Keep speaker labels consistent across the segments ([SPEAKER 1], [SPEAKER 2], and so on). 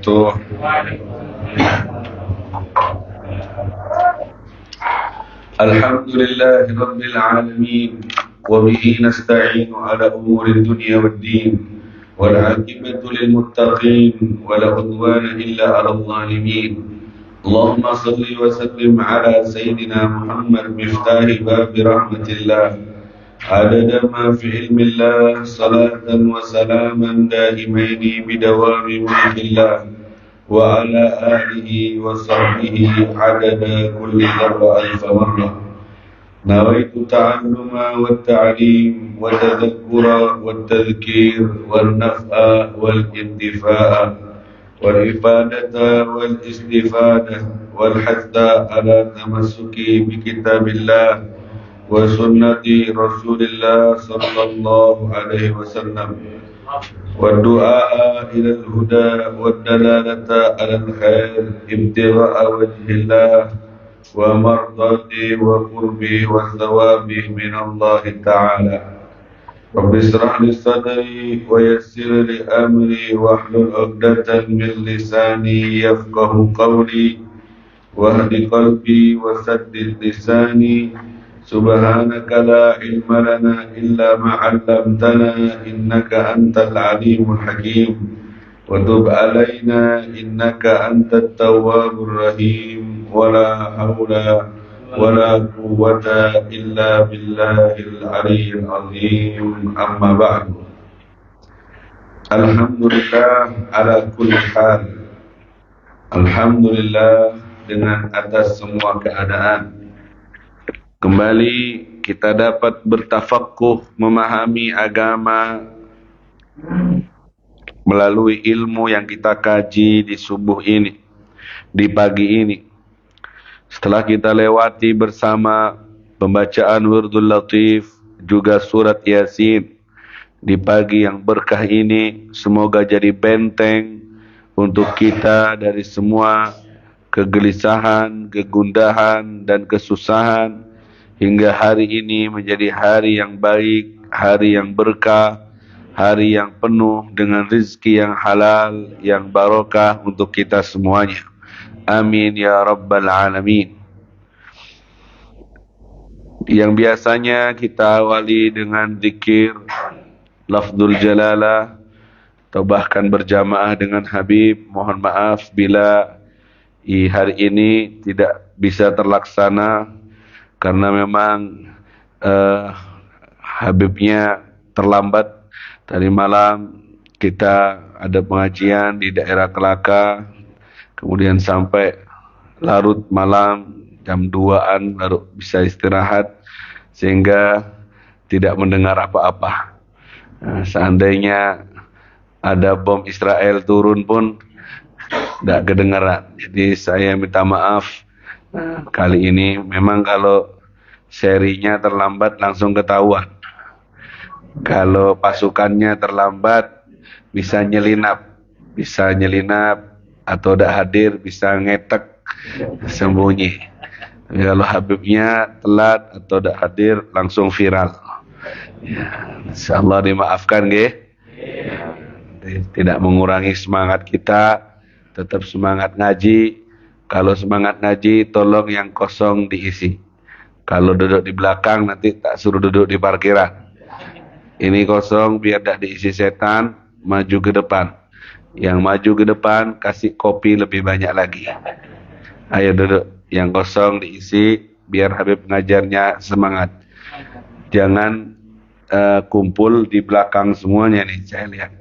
[SPEAKER 1] Tuh. Alhamdulillah Rabbil Alamin. Wabihi nasta'inu ala umuri dunia wad din. Wal'aqibatu lil muttaqin. Wala udwana illa ala zalimin. Allahumma salli wa sallim ala Sayyidina Muhammad miftahi babi rahmatillah. عدد ما في علم الله صلاة وسلاما دائمين بدوام ملك الله وعلى آله وصحبه عدد كل ذرة ألف مرة. نويت التعلم والتعليم والتذكر والتذكير والنفع والانتفاع والإفادة والاستفادة والحث على تمسك بكتاب الله وسنة رسول الله صلى الله عليه وسلم والدعاء إلى الهدى والدلالة على الخير ابتغاء وجه الله ومرضاته وقربه وثوابه من الله تعالى. رب اشرح لي صدري ويسر لي أمري واحلل عقدة من لساني يفقه قولي واهد قلبي وسدد لساني. سبحانك لا علم لنا إلا ما علمتنا إنك أنت العليم الحكيم وتب علينا إنك أنت التواب الرحيم ولا حول ولا قوة إلا بالله العلي العظيم. أما بعد. Alhamdulillah ala kulli hal. Alhamdulillah dengan atas semua keadaan. Kembali kita dapat bertafaqquh, memahami agama melalui ilmu yang kita kaji di subuh ini, di pagi ini. Setelah kita lewati bersama pembacaan Wirdul Latif, juga surat Yasin di pagi yang berkah ini, semoga jadi benteng untuk kita dari semua kegelisahan, kegundahan, dan kesusahan. Hingga hari ini menjadi hari yang baik, hari yang berkah, hari yang penuh dengan rizki yang halal, yang barokah untuk kita semuanya. Amin ya Rabbal Alamin. Yang biasanya kita awali dengan zikir, lafzul jalalah, atau bahkan berjamaah dengan Habib. Mohon maaf bila hari ini tidak bisa terlaksana karena memang Habibnya terlambat. Tadi malam kita ada pengajian di daerah Kelaka, kemudian sampai larut malam jam 2-an baru bisa istirahat, sehingga tidak mendengar apa-apa. Seandainya ada bom Israel turun pun tidak kedengaran. Jadi saya minta maaf. Kali ini memang kalau serinya terlambat langsung ketahuan. Kalau pasukannya terlambat bisa nyelinap atau tidak hadir bisa ngetek sembunyi. Tapi kalau Habibnya telat atau tidak hadir langsung viral. Ya, insyaallah dimaafkan nggih. Tidak mengurangi semangat kita, tetap semangat ngaji. Kalau semangat ngaji, tolong yang kosong diisi. Kalau duduk di belakang, nanti tak suruh duduk di parkiran. Ini kosong, biar tak diisi setan, maju ke depan. Yang maju ke depan, kasih kopi lebih banyak lagi. Ayo duduk, yang kosong diisi, biar Habib ngajarnya semangat. Jangan kumpul di belakang semuanya nih, saya lihat.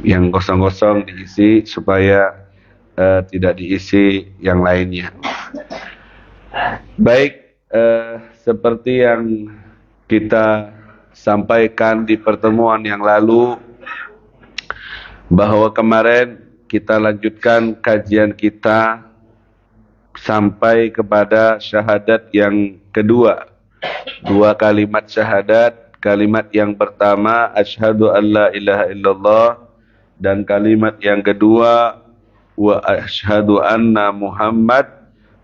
[SPEAKER 1] Yang kosong-kosong diisi, supaya tidak diisi yang lainnya. Baik, seperti yang kita sampaikan di pertemuan yang lalu, bahwa kemarin kita lanjutkan kajian kita sampai kepada syahadat yang kedua. 2 kalimat syahadat. Kalimat yang pertama asyhadu an la ilaha illallah, dan kalimat yang kedua wa asyhadu anna Muhammad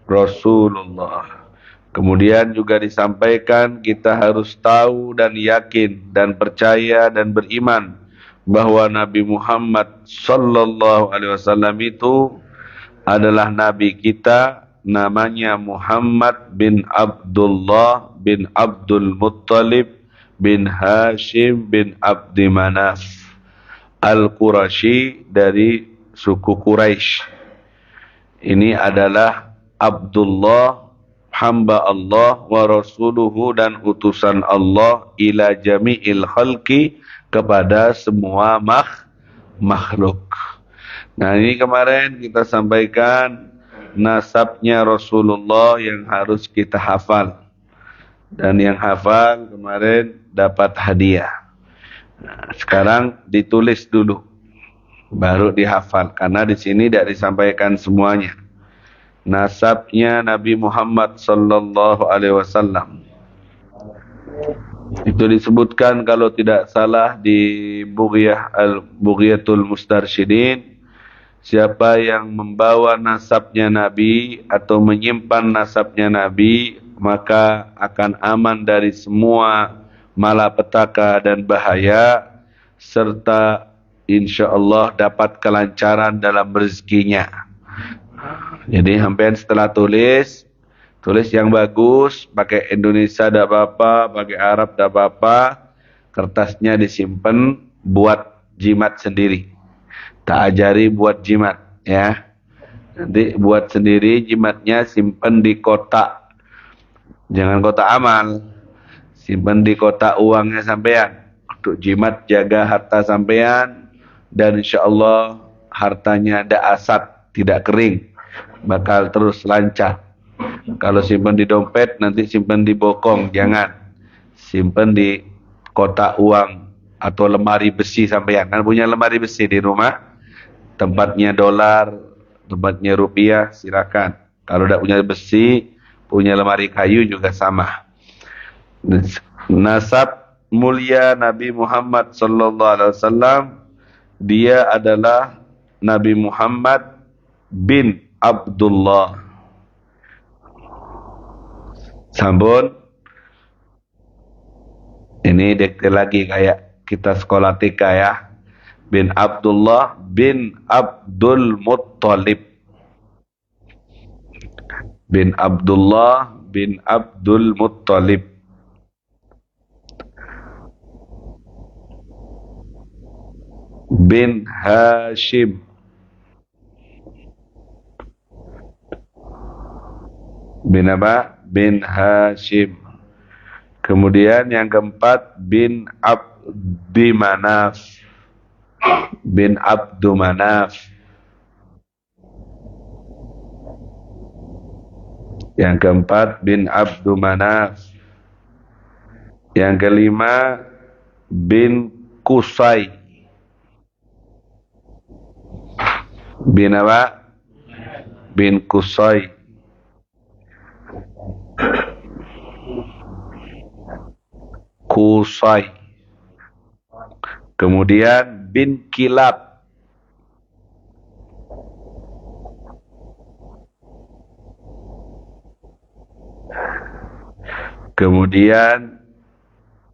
[SPEAKER 1] Rasulullah. Kemudian juga disampaikan kita harus tahu dan yakin dan percaya dan beriman bahwa Nabi Muhammad sallallahu alaihi wasallam itu adalah nabi kita, namanya Muhammad bin Abdullah bin Abdul Muttalib bin Hashim bin Abdi Manaf Al-Qurashi, dari suku Quraisy. Ini adalah Abdullah, hamba Allah, wa rasuluhu, dan utusan Allah, ila jami'il khalqi, kepada semua makhluk. Nah, ini kemarin kita sampaikan nasabnya Rasulullah yang harus kita hafal. Dan yang hafal kemarin dapat hadiah. Nah, sekarang ditulis dulu, baru dihafal, karena di sini tidak disampaikan semuanya. Nasabnya Nabi Muhammad sallallahu alaihi wasallam itu disebutkan kalau tidak salah di Bughiyatul Mustarsyidin, siapa yang membawa nasabnya Nabi atau menyimpan nasabnya Nabi, maka akan aman dari semua malapetaka dan bahaya, serta insya Allah dapat kelancaran dalam rezekinya. Jadi sampean setelah tulis yang bagus, pakai Indonesia tidak apa-apa, pakai Arab tidak apa-apa, kertasnya disimpan buat jimat sendiri. Tak ajari buat jimat, ya. Nanti buat sendiri jimatnya, simpan di kotak. Jangan kotak amal, simpan di kotak uangnya sampean. Untuk jimat, jaga harta sampean, dan insya Allah hartanya tidak asat, tidak kering, bakal terus lancar. Kalau simpan di dompet, nanti simpan di bokong, jangan. Simpan di kotak uang atau lemari besi sampean. Kan punya lemari besi di rumah, tempatnya dolar, tempatnya rupiah, silakan. Kalau tidak punya besi, punya lemari kayu juga sama. Nasab mulia Nabi Muhammad sallallahu alaihi wasallam, dia adalah Nabi Muhammad bin Abdullah. Sambun. Ini detail lagi kayak kita sekolah TK ya. Bin Abdullah bin Abdul Muttalib. Bin Abdullah bin Abdul Muttalib. Bin Hashim. Bin apa? Bin Hashim. Kemudian yang keempat, bin Abdi Manaf. Bin Abdu Manaf. Yang keempat, bin Abdu Manaf. Yang kelima, bin Qusay. Bin apa? Bin Qusay. Qusay. Kemudian bin Kilab. Kemudian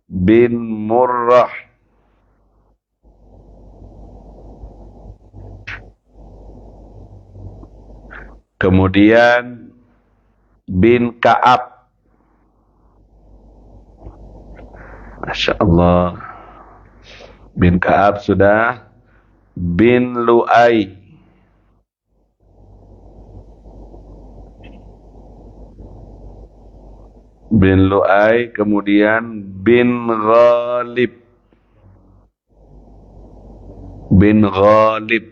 [SPEAKER 1] bin Murrah. Kemudian bin Ka'ab. Masya Allah. Bin Ka'ab sudah. Bin Lu'ay. Bin Lu'ay. Kemudian bin Ghalib. Bin Ghalib.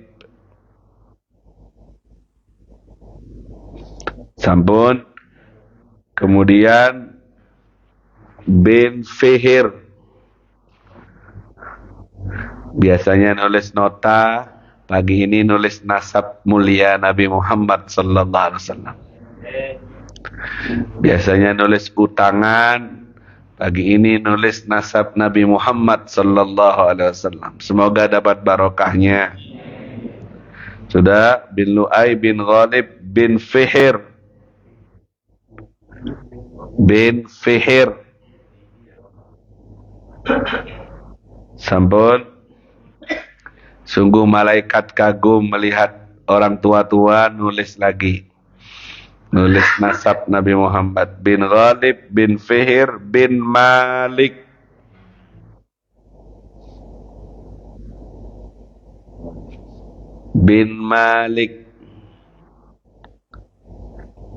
[SPEAKER 1] Sampun. Kemudian bin Fihir. Biasanya nulis nota, pagi ini nulis nasab mulia Nabi Muhammad sallallahu alaihi wasallam. Biasanya nulis utangan, pagi ini nulis nasab Nabi Muhammad sallallahu alaihi wasallam. Semoga dapat barokahnya. Sudah, bin Lu'ay, bin Ghalib, bin Fihir. Bin Fihir. Sampun. Sungguh malaikat kagum melihat orang tua-tua nulis lagi. Nulis nasab Nabi Muhammad bin Ghalib bin Fihir bin Malik. Bin Malik.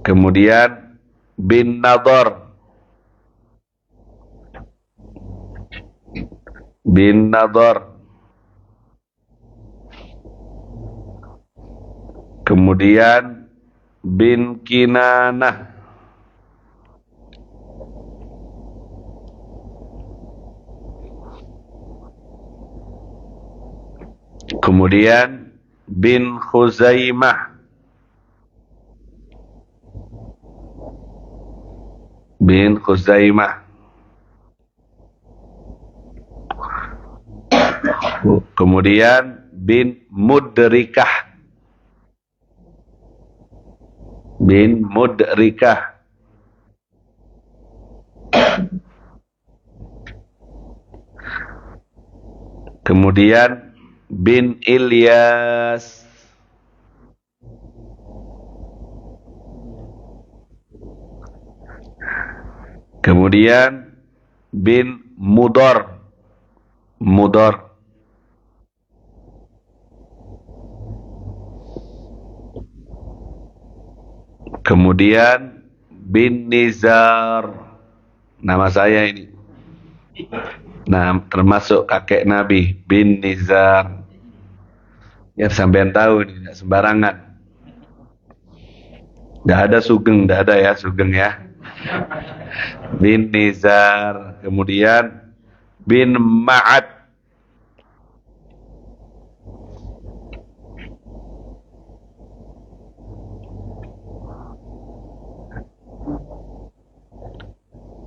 [SPEAKER 1] Kemudian bin Nadhr. Bin Nadhr. Kemudian bin Kinanah. Kemudian bin Khuzaimah. Bin Khuzaimah. Kemudian bin Mudrikah. Bin Mudrikah. Kemudian bin Ilyas. Kemudian bin Mudor. Mudor. Kemudian bin Nizar. Nama saya ini. Nah, termasuk kakek Nabi bin Nizar. Ya sampean tahu ini, tidak sembarangan. Tidak ada Sugeng, tidak ada ya Sugeng ya. Bin Nizar. Kemudian bin Ma'ad.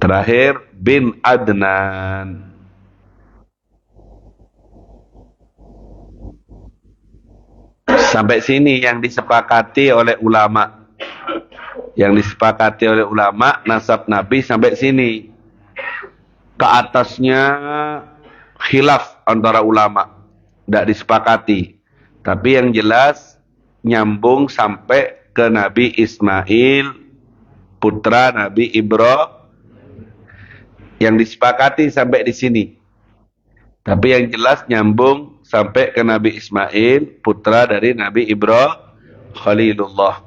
[SPEAKER 1] Terakhir bin Adnan. Sampai sini yang disepakati oleh ulama. Yang disepakati oleh ulama nasab Nabi sampai sini. Ke atasnya khilaf antara ulama. Tidak disepakati. Tapi yang jelas nyambung sampai ke Nabi Ismail, putra Nabi Ibrahim. Yang disepakati sampai di sini. Tapi yang jelas nyambung sampai ke Nabi Ismail, putra dari Nabi Ibrahim Khalilullah.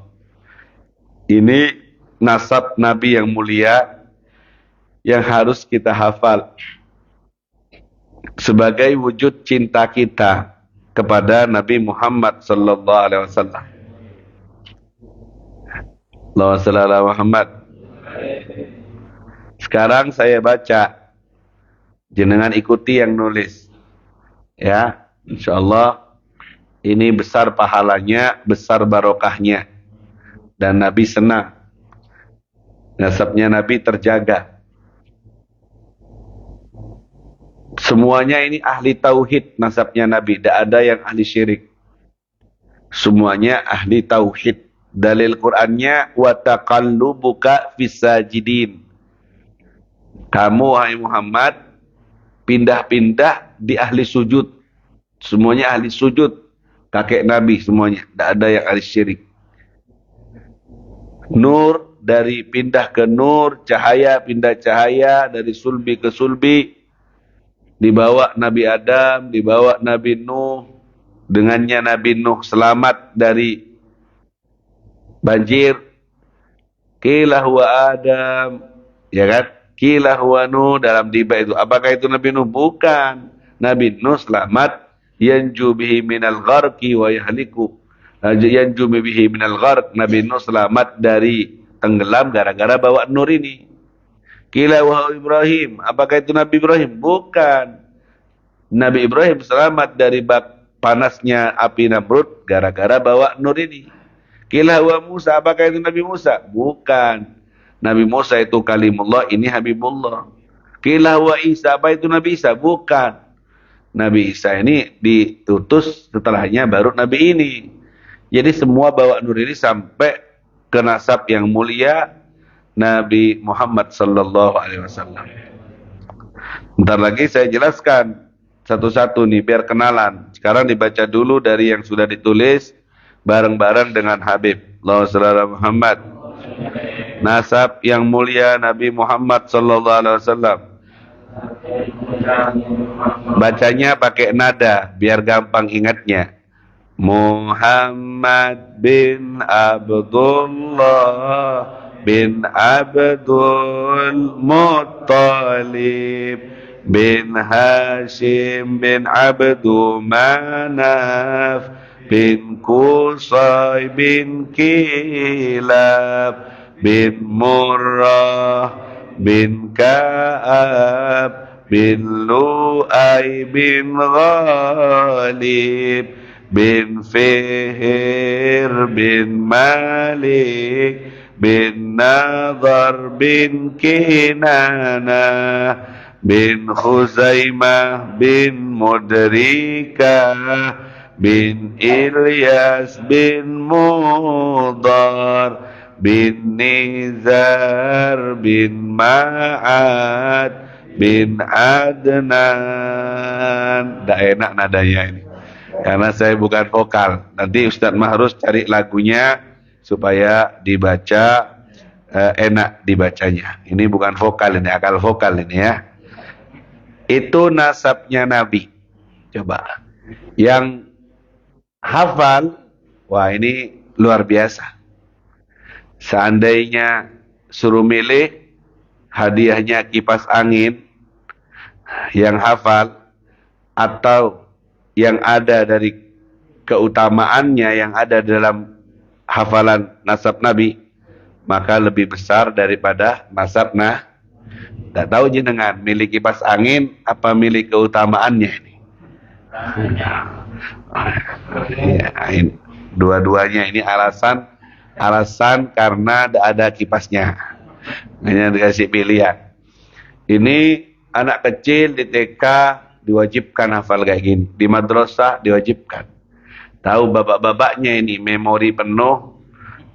[SPEAKER 1] Ini nasab Nabi yang mulia yang harus kita hafal sebagai wujud cinta kita kepada Nabi Muhammad sallallahu alaihi wasallam. Allahumma shalli ala Muhammad. Sekarang saya baca, jenengan ikuti yang nulis. Ya, insyaallah ini besar pahalanya, besar barokahnya. Dan Nabi senang. Nasabnya Nabi terjaga. Semuanya ini ahli tauhid nasabnya Nabi, tidak ada yang ahli syirik. Semuanya ahli tauhid. Dalil Qur'annya wa taqallubuka fis-sajidin. Kamu wahai Muhammad pindah-pindah di ahli sujud. Semuanya ahli sujud. Kakek Nabi semuanya. Tidak ada yang ahli syirik. Nur dari pindah ke nur. Cahaya pindah cahaya. Dari sulbi ke sulbi. Dibawa Nabi Adam. Dibawa Nabi Nuh. Dengannya Nabi Nuh selamat dari banjir. Qila huwa Adam. Ya kan? Qila huwa Nuh dalam tiba itu. Apakah itu Nabi Nuh? Bukan. Nabi Nuh selamat. Yanju bihi minal gharqi wa yahliku. Yanju bihi minal gharq. Nabi Nuh selamat dari tenggelam gara-gara bawa nur ini. Qila huwa Ibrahim. Apakah itu Nabi Ibrahim? Bukan. Nabi Ibrahim selamat dari panasnya api Namrud gara-gara bawa nur ini. Qila huwa Musa. Apakah itu Nabi Musa? Bukan. Nabi Musa itu kalimullah, ini Habibullah. Qila huwa Isa, apa itu Nabi Isa? Bukan. Nabi Isa ini diutus setelahnya baru Nabi ini. Jadi semua bawa nur ini sampai ke nasab yang mulia Nabi Muhammad sallallahu alaihi wasallam. Bentar lagi saya jelaskan satu-satu nih biar kenalan. Sekarang dibaca dulu dari yang sudah ditulis bareng-bareng dengan Habib. Allahumma shalli ala Muhammad. Nasab yang mulia Nabi Muhammad sallallahu alaihi wasallam. Bacanya pakai nada biar gampang ingatnya. Muhammad bin Abdullah bin Abdul Muttalib bin Hashim bin Abdu Manaf bin Qusay bin Kilab bin Murrah bin Ka'ab bin Lu'ay bin Ghalib bin Fihr bin Malik bin Nadar bin Kinana bin Khuzaimah bin Mudrikah bin Ilyas bin Mudar bin Nizar bin Ma'ad bin Adnan. Tidak enak nadanya ini karena saya bukan vokal. Nanti Ustadz Mahrus cari lagunya supaya dibaca enak dibacanya. Ini bukan vokal, ini akal vokal ini ya. Itu nasabnya Nabi. Coba yang hafal, wah ini luar biasa. Seandainya suruh milih hadiahnya kipas angin yang hafal atau yang ada dari keutamaannya yang ada dalam hafalan nasab Nabi, maka lebih besar daripada nasab tidak tahu jenengan milih kipas angin apa milih keutamaannya ini. Ya, dua-duanya ini alasan karena ada kipasnya. Hanya dikasih pilihan. Ini anak kecil di TK diwajibkan hafal kayak gini. Di madrasah diwajibkan. Tahu bapak-bapaknya ini memori penuh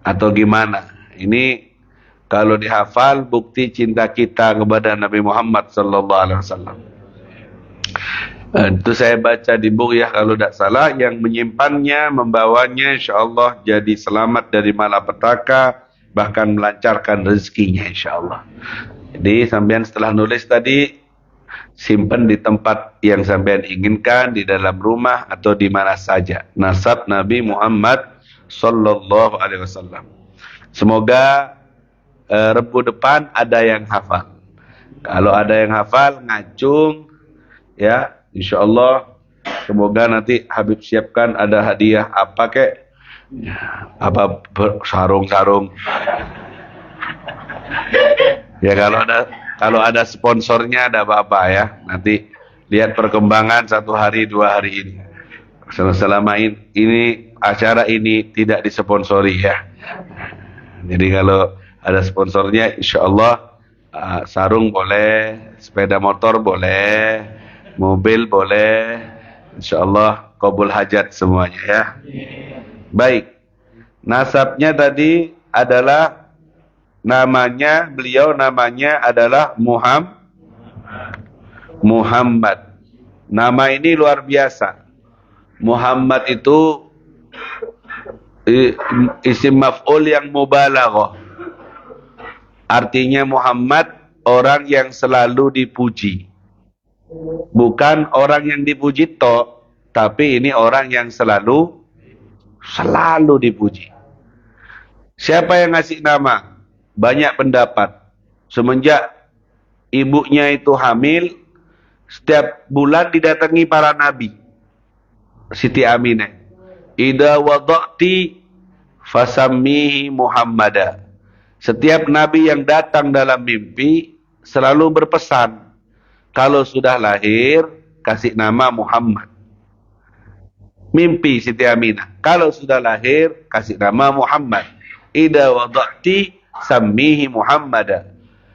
[SPEAKER 1] atau gimana. Ini kalau dihafal bukti cinta kita kepada Nabi Muhammad sallallahu alaihi wasallam. Itu saya baca di buku ya kalau tidak salah, yang menyimpannya, membawanya insyaallah jadi selamat dari malapetaka, bahkan melancarkan rezekinya insyaallah. Jadi sampean setelah nulis tadi simpan di tempat yang sampean inginkan, di dalam rumah atau di mana saja. Nasab Nabi Muhammad sallallahu alaihi wasallam. Semoga Rebu depan ada yang hafal. Kalau ada yang hafal ngacung ya, insyaallah semoga nanti Habib siapkan ada hadiah apa kek, apa sarung-sarung. Ya kalau ada sponsornya ada apa-apa ya. Nanti lihat perkembangan 1 hari 2 hari ini. Selama ini acara ini tidak disponsori ya. Jadi kalau ada sponsornya insyaallah sarung boleh, sepeda motor boleh, mobil boleh, insyaallah qabul hajat semuanya ya. Baik, nasabnya tadi adalah beliau namanya adalah Muhammad. Nama ini luar biasa. Muhammad itu isim maf'ul yang mubalaghah. Artinya Muhammad orang yang selalu dipuji. Bukan orang yang dipuji toh, tapi ini orang yang selalu dipuji. Siapa yang ngasih nama? Banyak pendapat. Semenjak ibunya itu hamil, setiap bulan didatangi para nabi. Siti Aminah. Idza wada'ti fasammihi Muhammada. Setiap nabi yang datang dalam mimpi selalu berpesan, kalau sudah lahir kasih nama Muhammad. Mimpi Siti Aminah, kalau sudah lahir kasih nama Muhammad. Idza wada'ti sammihi Muhammada.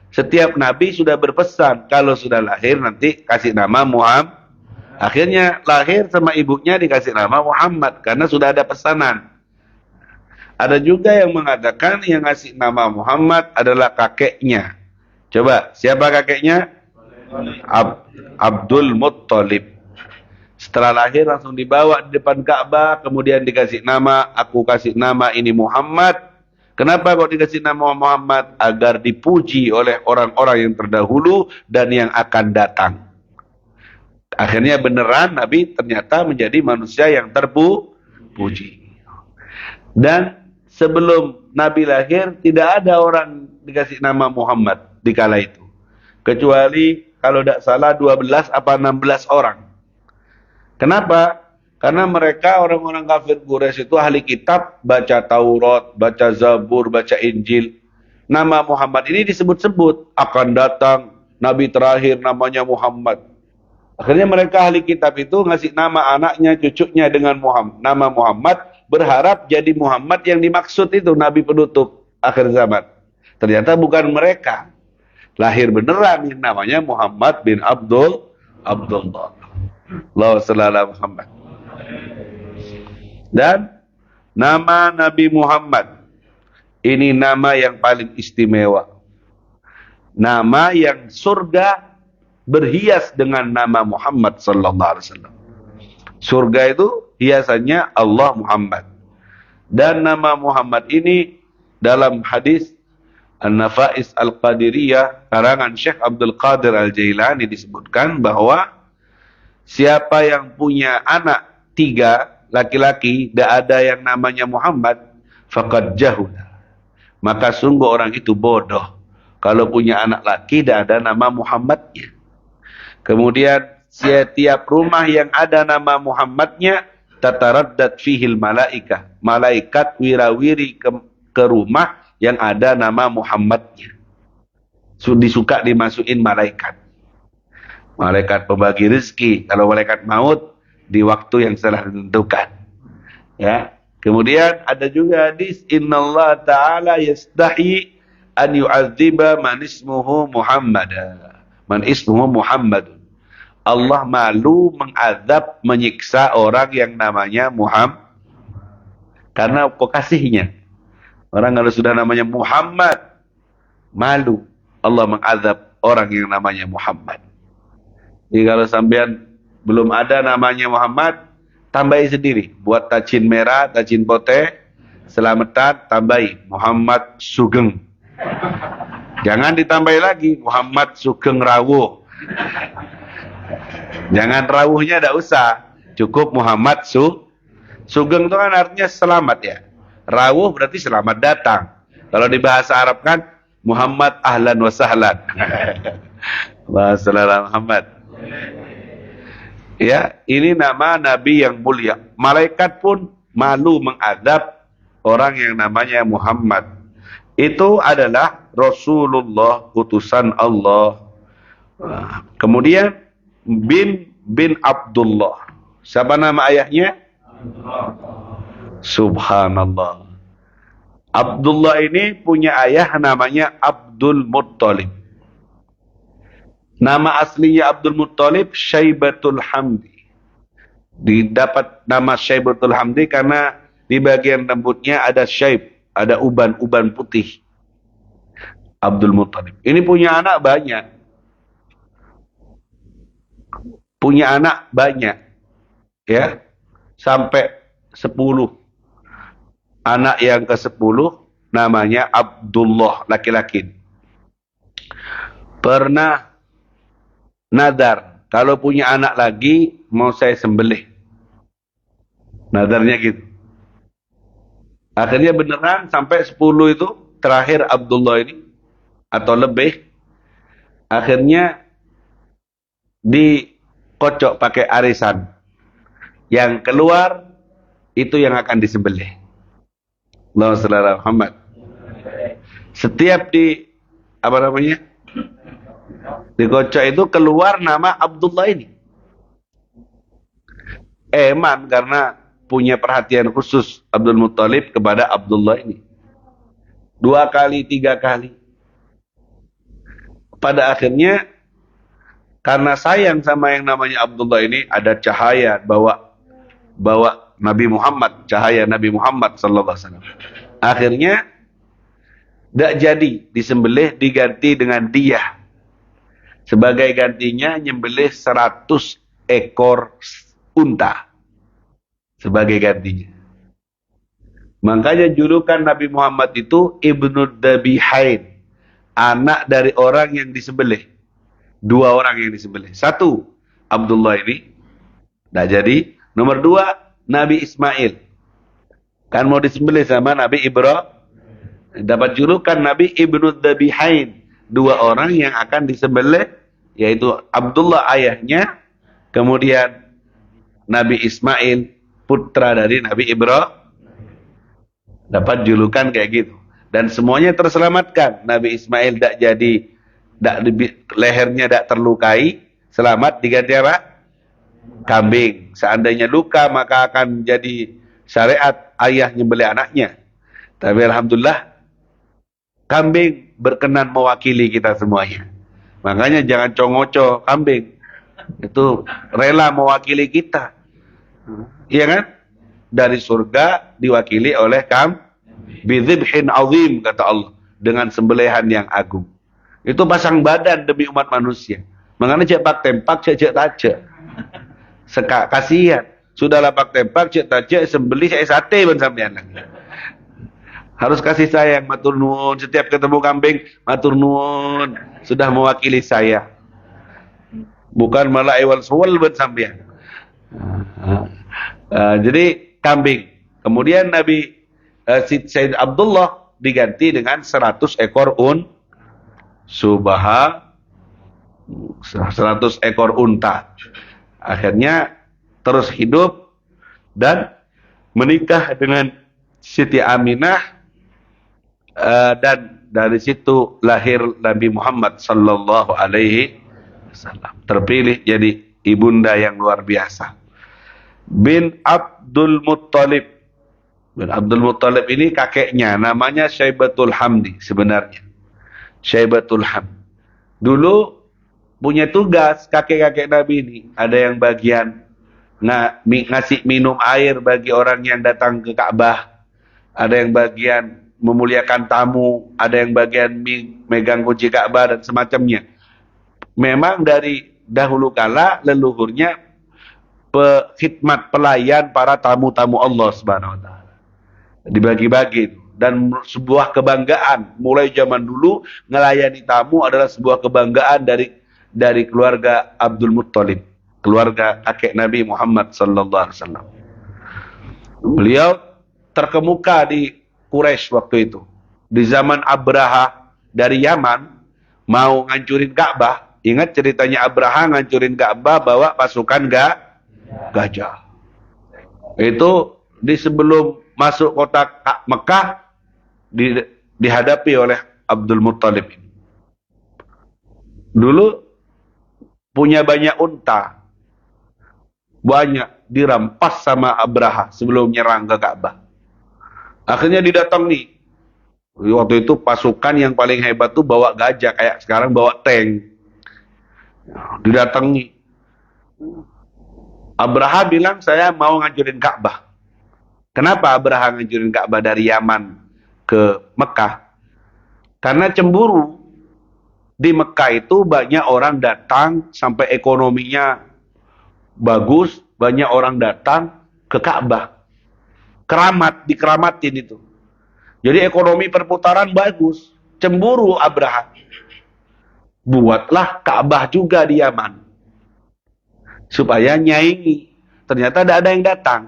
[SPEAKER 1] Setiap nabi sudah berpesan, kalau sudah lahir nanti kasih nama Muhammad. Akhirnya lahir sama ibunya dikasih nama Muhammad karena sudah ada pesanan. Ada juga yang mengatakan yang ngasih nama Muhammad adalah kakeknya. Coba, siapa kakeknya? Abdul Muttalib. Setelah lahir langsung dibawa di depan Ka'bah, kemudian dikasih nama, aku kasih nama ini Muhammad. Kenapa kok dikasih nama Muhammad? Agar dipuji oleh orang-orang yang terdahulu dan yang akan datang. Akhirnya beneran Nabi ternyata menjadi manusia yang terpuji. Dan sebelum Nabi lahir, tidak ada orang dikasih nama Muhammad di kala itu. Kecuali kalau tidak salah 12 apa 16 orang. Kenapa? Karena mereka orang-orang kafir Quraisy itu ahli kitab, baca Taurat, baca Zabur, baca Injil. Nama Muhammad ini disebut-sebut, akan datang Nabi terakhir namanya Muhammad. Akhirnya mereka ahli kitab itu ngasih nama anaknya, cucunya dengan nama Muhammad, berharap jadi Muhammad yang dimaksud itu Nabi penutup akhir zaman. Ternyata bukan mereka. Lahir beneran yang namanya Muhammad bin Abdullah. Allahumma shalli ala Muhammad. Dan nama Nabi Muhammad ini nama yang paling istimewa. Nama yang surga berhias dengan nama Muhammad sallallahu alaihi wasallam. Surga itu hiasannya Allah Muhammad. Dan nama Muhammad ini dalam hadis An-Nafais Al-Qadiriyah karangan Syekh Abdul Qadir Al-Jailani disebutkan bahwa siapa yang punya anak 3 laki-laki, tidak ada yang namanya Muhammad, faqad jahula. Maka sungguh orang itu bodoh. Kalau punya anak laki, tidak ada nama Muhammadnya. Kemudian setiap rumah yang ada nama Muhammadnya, tataraddad fihil malaikah. Malaikat wirawiri ke rumah yang ada nama Muhammadnya. Disuka dimasukin malaikat. Malaikat pembagi rezeki, kalau malaikat maut di waktu yang telah ditentukan. Ya. Kemudian ada juga hadis innallaha ta'ala yastahi an yu'adziba man ismuhu Muhammad. Man ismuhu Muhammadun. Allah malu mengazab, menyiksa orang yang namanya Muhammad. Karena kasihnya. Orang kalau sudah namanya Muhammad, malu Allah mengazab orang yang namanya Muhammad. Jadi kalau sampean belum ada namanya Muhammad, tambahi sendiri. Buat tacin merah, tacin putih, selamatan, tambahi Muhammad Sugeng. Jangan ditambahi lagi Muhammad Sugeng Rawuh. Jangan rawuhnya tidak usah. Cukup Muhammad Sugeng itu kan artinya selamat ya. Rawuh berarti selamat datang. Kalau di bahasa Arab kan Muhammad ahlan wa sahlan. Wassalamualaikum Muhammad. Ya, ini nama Nabi yang mulia. Malaikat pun malu mengadab orang yang namanya Muhammad. Itu adalah Rasulullah, utusan Allah. Kemudian bin Abdullah. Siapa nama ayahnya? Subhanallah. Abdullah ini punya ayah namanya Abdul Muttalib. Nama aslinya Abdul Muttalib Syaibatul Hamdi. Didapat nama Syaibatul Hamdi karena di bagian rambutnya ada syaib, ada uban-uban putih. Abdul Muttalib. Ini punya anak banyak. Punya anak banyak. Ya. Sampai 10. Anak yang ke-10 namanya Abdullah, laki-laki. Pernah nadar, kalau punya anak lagi mau saya sembelih. Nadarnya gitu. Akhirnya beneran sampai 10 itu terakhir Abdullah ini atau lebih. Akhirnya dikocok pakai arisan. Yang keluar itu yang akan disembelih. Allahumma shalli ala Muhammad. Setiap dikocok itu keluar nama Abdullah ini. Eman karena punya perhatian khusus Abdul Muttalib kepada Abdullah ini. 2 kali, 3 kali. Pada akhirnya karena sayang sama yang namanya Abdullah ini, ada cahaya bawa Nabi Muhammad, cahaya Nabi Muhammad sallallahu alaihi wasallam. Akhirnya tidak jadi disembelih, diganti dengan diyah. Sebagai gantinya nyembelih 100 ekor unta sebagai gantinya. Makanya julukan Nabi Muhammad itu Ibnu Dabihain, anak dari orang yang disembelih. Dua orang yang disembelih. Satu, Abdullah ini tidak jadi. Nomor dua, Nabi Ismail. Kan mau disembelih sama Nabi Ibrahim. Dapat julukan Nabi Ibnu Dabihain. Dua orang yang akan disembelih, yaitu Abdullah ayahnya, kemudian Nabi Ismail, putra dari Nabi Ibrahim. Dapat julukan kayak gitu. Dan semuanya terselamatkan. Nabi Ismail tidak jadi, lehernya tidak terlukai, selamat, diganti apa? Kambing. Seandainya luka maka akan jadi syariat ayah nyembelih anaknya. Tapi alhamdulillah kambing berkenan mewakili kita semuanya. Makanya jangan congoco kambing. Itu rela mewakili kita. Iya kan? Dari surga diwakili oleh bidzibhin azim, kata Allah, dengan sembelihan yang agung. Itu pasang badan demi umat manusia. Makanya cek pak tempak, cek tace. Kasihan. Sudah lapak tempak, cek tace, sembelih saya sate ben sampean lagi. Harus kasih sayang, matur nuwun. Setiap ketemu kambing, matur nuwun. Sudah mewakili saya. Bukan malah ewal suwal ben sampean. Jadi kambing. Kemudian Nabi Sayyid Abdullah diganti dengan 100 ekor 100 ekor unta. Akhirnya terus hidup dan menikah dengan Siti Aminah, dan dari situ lahir Nabi Muhammad sallallahu alaihi wasallam. Terpilih jadi ibunda yang luar biasa. Bin Abdul Muttalib. Bin Abdul Muttalib ini kakeknya, namanya Syaibatul Hamdi sebenarnya. Syaibatul Hamdi. Dulu punya tugas kakek-kakek Nabi ini. Ada yang bagian ngasih minum air bagi orang yang datang ke Ka'bah. Ada yang bagian memuliakan tamu. Ada yang bagian megang kunci Ka'bah dan semacamnya. Memang dari dahulu kala leluhurnya khidmat pelayan para tamu-tamu Allah Subhanahu wa taala. Dibagi-bagi, dan sebuah kebanggaan mulai zaman dulu ngelayani tamu adalah sebuah kebanggaan dari keluarga Abdul Muttalib, keluarga kakek Nabi Muhammad sallallahu alaihi wasallam. Beliau terkemuka di Quraisy waktu itu. Di zaman Abraha dari Yaman mau ngancurin Ka'bah. Ingat ceritanya Abraha ngancurin Ka'bah bawa pasukan gajah. Itu di sebelum masuk kota Mekah dihadapi oleh Abdul Muttalib. Dulu punya banyak unta. Banyak dirampas sama Abraha sebelum nyerang ke Ka'bah. Akhirnya didatangi. Waktu itu pasukan yang paling hebat tuh bawa gajah, kayak sekarang bawa tank. Didatangi. Abraha bilang, saya mau ngancurin Ka'bah. Kenapa Abraha ngancurin Ka'bah dari Yaman ke Mekah? Karena cemburu. Di Mekah itu banyak orang datang sampai ekonominya bagus, banyak orang datang ke Ka'bah. Dikeramatin itu. Jadi ekonomi perputaran bagus. Cemburu Abraha. Buatlah Ka'bah juga di Yaman. Supaya nyaingi. Ternyata tidak ada yang datang.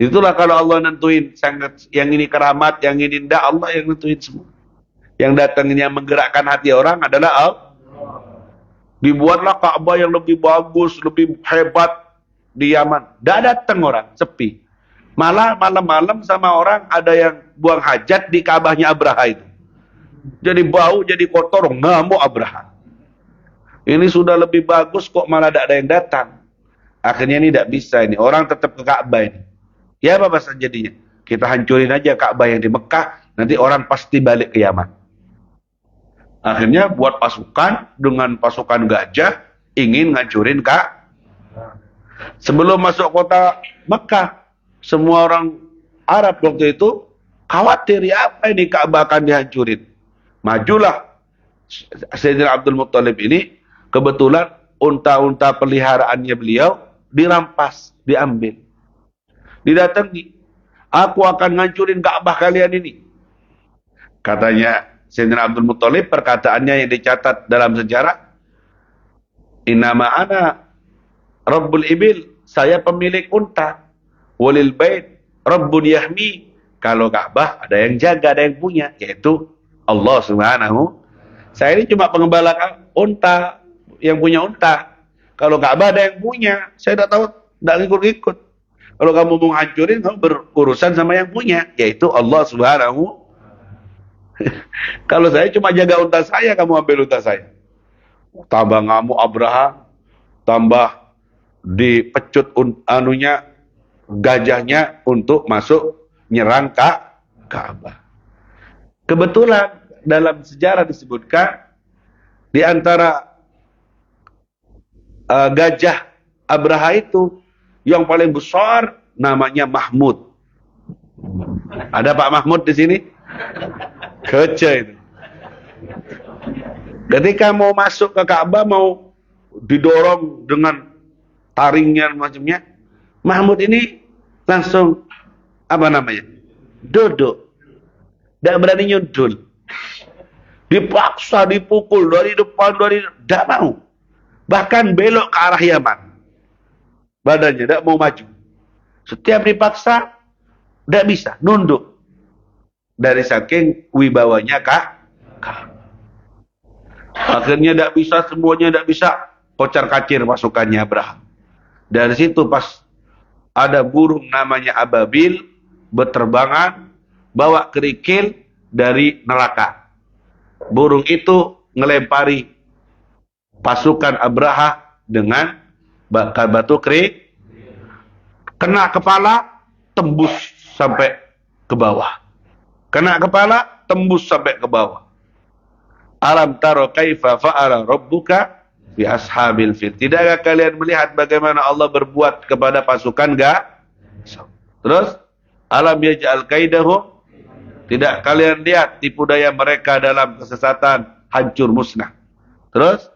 [SPEAKER 1] Itulah kalau Allah nentuin yang ini keramat, yang ini tidak, Allah yang nentuin semua. Yang datangnya menggerakkan hati orang adalah Allah. Dibuatlah Ka'bah yang lebih bagus, lebih hebat di Yaman. Tidak datang orang, sepi. Malah malam-malam sama orang ada yang buang hajat di Ka'bahnya Abraha itu. Jadi bau, jadi kotor, ngamuk Abraha. Ini sudah lebih bagus kok malah tidak ada yang datang. Akhirnya ini tidak bisa ini. Orang tetap ke Ka'bah ini. Ya apa bahasa jadinya? Kita hancurin aja Ka'bah yang di Mekah. Nanti orang pasti balik ke Yaman. Akhirnya buat pasukan dengan pasukan gajah. Ingin ngancurin Ka'bah. Sebelum masuk kota Mekah. Semua orang Arab waktu itu khawatir ya apa ini Ka'bah akan dihancurin. Majulah Sayyidina Abdul Muttalib ini. Kebetulan unta-unta peliharaannya beliau dirampas, diambil. Didatangi, aku akan ngancurin Ka'bah kalian ini. Katanya Sayyidina Abdul Muttalib, perkataannya yang dicatat dalam sejarah, Innama ana Rabbul Ibil, saya pemilik unta. Walil bait Rabbun Yahmi, kalau Ka'bah ada yang jaga, ada yang punya, yaitu Allah Subhanahu. Saya ini cuma pengembala unta, yang punya unta. Kalau Ka'bah ada yang punya, saya tidak tahu, tidak ikut-ikut. Kalau kamu mau hancurin, kamu berurusan sama yang punya, yaitu Allah Subhanahu. Kalau saya cuma jaga unta saya, kamu ambil unta saya. Tambah ngamuk Abraha, tambah dipecut gajahnya untuk masuk nyerang Ka'bah. Kebetulan dalam sejarah disebutkan di antara gajah Abraha itu yang paling besar namanya Mahmud. Ada Pak Mahmud di sini? Kece itu. Ketika mau masuk ke Ka'bah, mau didorong dengan taringnya macamnya, Mahmud ini langsung apa namanya? Duduk. Tidak berani nyundul. Dipaksa, dipukul dari depan, tidak mau. Bahkan belok ke arah Yaman. Badannya tidak mau maju. Setiap dipaksa, tidak bisa, nunduk. Dari saking wibawanya akhirnya tidak bisa, semuanya tidak bisa, kocar kacir pasukannya Abraham. Dari situ pas ada burung namanya ababil berterbangan bawa kerikil dari neraka. Burung itu ngelempari pasukan Abraha dengan batu kerik, kena kepala, tembus sampai ke bawah. Kena kepala, tembus sampai ke bawah. Alam taro kaifa fa'ala rabbuka bi ashabil fil. Tidakkah kalian melihat bagaimana Allah berbuat kepada pasukan Terus alam yaj'al kaidahum, tidak kalian lihat tipu daya mereka dalam kesesatan, hancur musnah. Terus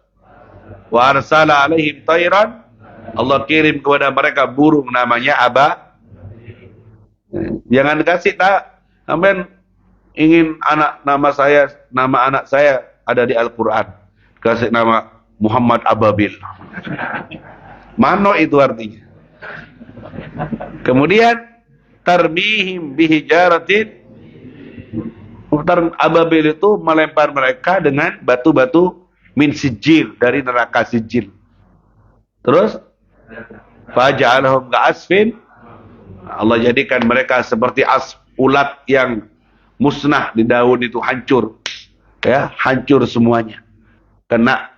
[SPEAKER 1] wa arsala alaihim tayran, Allah kirim kepada mereka burung namanya Jangan kasih sampean ingin nama anak saya ada di Al-Quran, kasih nama Muhammad Ababil. Mano itu artinya. Kemudian tarmihim bihijaratin, Ababil itu melempar mereka dengan batu-batu min sijil, dari neraka sijil. Terus faja'alhum ka'asfin, Allah jadikan mereka seperti ulat yang musnah di daun itu, hancur. Ya, hancur semuanya. Kena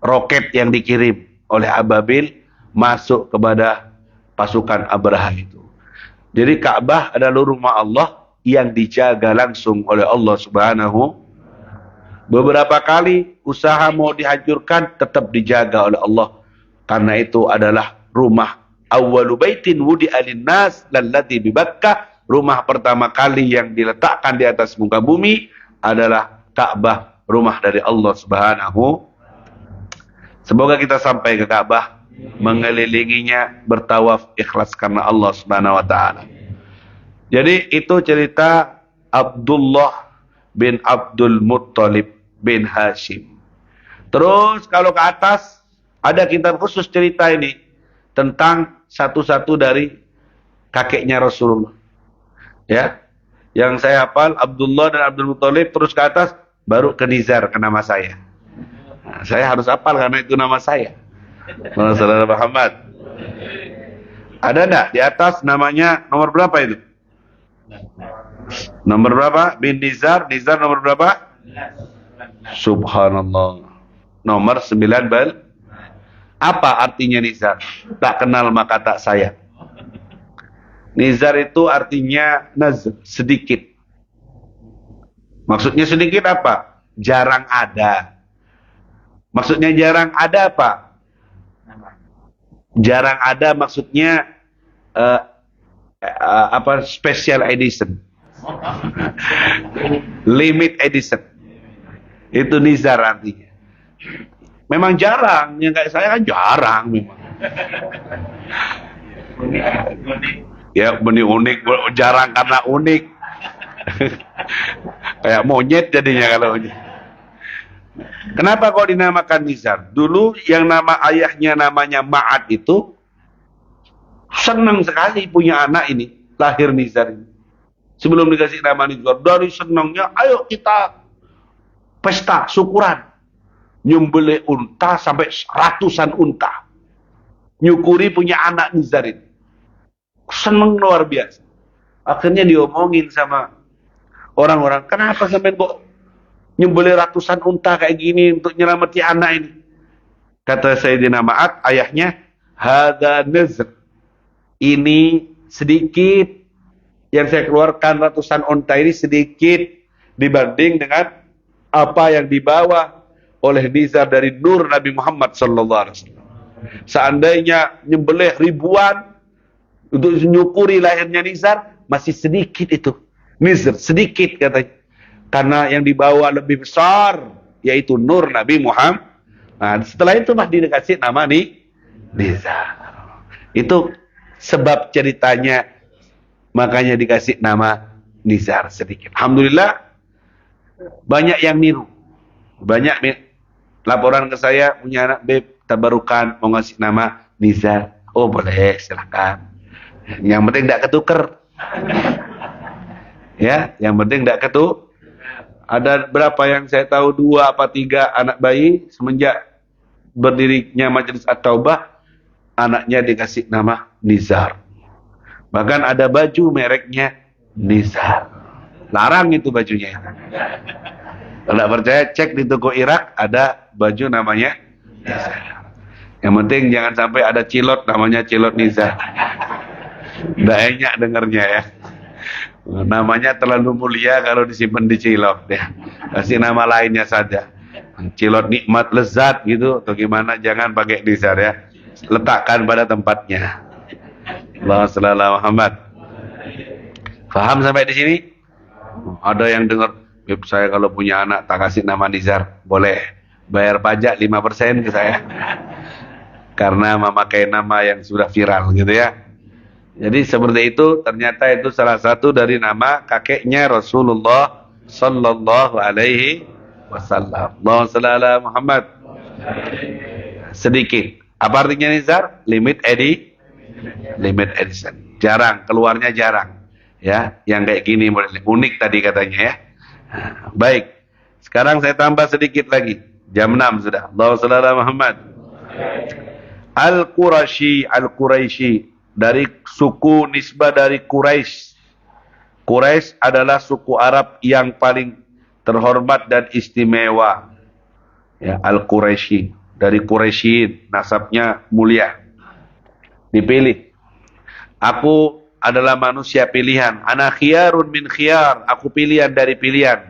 [SPEAKER 1] roket yang dikirim oleh Ababil masuk kepada pasukan Abraha itu. Jadi Ka'bah adalah rumah Allah yang dijaga langsung oleh Allah Subhanahu. Beberapa kali usaha mau dihancurkan tetap dijaga oleh Allah. Karena itu adalah rumah awwalu baitin wudi'a lin-nas lalladzi bi Bakkah. Rumah pertama kali yang diletakkan di atas muka bumi adalah Ka'bah, rumah dari Allah Subhanahu. Semoga kita sampai ke Ka'bah, mengelilinginya, bertawaf ikhlas karena Allah Subhanahu wa taala. Jadi itu cerita Abdullah bin Abdul Muttalib bin Hashim. Terus kalau ke atas ada kitab khusus cerita ini tentang satu-satu dari kakeknya Rasulullah. Ya. Yang saya hafal Abdullah dan Abdul Muttalib, terus ke atas baru ke Nizar, ke nama saya. Nah, saya harus hafal karena itu nama saya. Saudara Muhammad. Ada enggak di atas namanya nomor berapa itu? Nomor berapa? Bin Nizar, Nizar nomor berapa? Subhanallah. Nomor 9 Apa artinya Nizar? Tak kenal maka tak sayang. Nizar itu artinya nazar, sedikit. Maksudnya sedikit apa? Jarang ada. Maksudnya jarang ada apa? Jarang ada maksudnya special edition. Limit edition. Itu Nizar artinya. Memang jarang, yang kayak saya kan jarang memang. Ya benih unik, jarang karena unik. Kayak monyet jadinya kalau unik. Kenapa kok dinamakan Nizar? Dulu yang nama ayahnya namanya Ma'ad itu senang sekali punya anak ini, lahir Nizar ini. Sebelum dikasih nama Nizar, dari senangnya, ayo kita pesta, syukuran. Nyembelih unta sampai ratusan unta. Nyukuri punya anak Nizar ini. Senang luar biasa. Akhirnya diomongin sama orang-orang, kenapa sampai kok nyembelih ratusan unta kayak gini untuk nyelamati anak ini? Kata Sayyidina Ma'ad, ayahnya, hada nazr. Ini sedikit yang saya keluarkan ratusan unta ini sedikit dibanding dengan apa yang dibawa oleh Nizar dari nur Nabi Muhammad sallallahu alaihi wasallam. Seandainya nyembelih ribuan untuk menyukuri lahirnya Nizar, masih sedikit itu. Nizar sedikit katanya. Karena yang dibawa lebih besar, yaitu nur Nabi Muhammad. Nah, setelah itu mah dikasih nama Nizar. Itu sebab ceritanya, makanya dikasih nama Nizar sedikit. Alhamdulillah, banyak yang niru. Banyak laporan ke saya, punya anak beb, tabarukan, mau ngasih nama Nizar. Oh boleh, silahkan. Yang penting tidak ketuker. Ya, yang penting tidak ketuker. Ada berapa yang saya tahu, 2 apa 3 anak bayi semenjak berdirinya Majelis At-Taubah, anaknya dikasih nama Nizar. Bahkan ada baju mereknya Nizar. Larang itu bajunya. Kalau tidak percaya, cek di toko Irak, ada baju namanya Nizar. Yang penting jangan sampai ada cilot namanya cilot Nizar. Tidak enak dengarnya ya. Namanya terlalu mulia kalau disimpan di cilok ya. Kasih nama lainnya saja. Cilot nikmat lezat gitu atau gimana, jangan pakai Nizar ya. Letakkan pada tempatnya. Allahumma shalli ala Muhammad. Faham sampai di sini? Ada yang dengar, "Beb, saya kalau punya anak tak kasih nama Nizar." Boleh. Bayar pajak 5% ke saya. Karena memakai nama yang sudah viral gitu ya. Jadi seperti itu, ternyata itu salah satu dari nama kakeknya Rasulullah sallallahu alaihi wasallam. Allahumma shalli ala Muhammad. Sedikit. Apa artinya Nizar? Limit edition. Jarang, keluarnya jarang. Ya, yang kayak gini unik tadi katanya ya. Baik. Sekarang saya tambah sedikit lagi. Jam 6 sudah. Allahumma shalli ala Muhammad. Al-Quraisy dari suku nisbah dari Quraisy. Quraisy adalah suku Arab yang paling terhormat dan istimewa. Ya, Al-Quraisy dari Quraisyin, nasabnya mulia. Dipilih. Aku adalah manusia pilihan. Ana khiyarun min khiyar. Aku pilihan dari pilihan.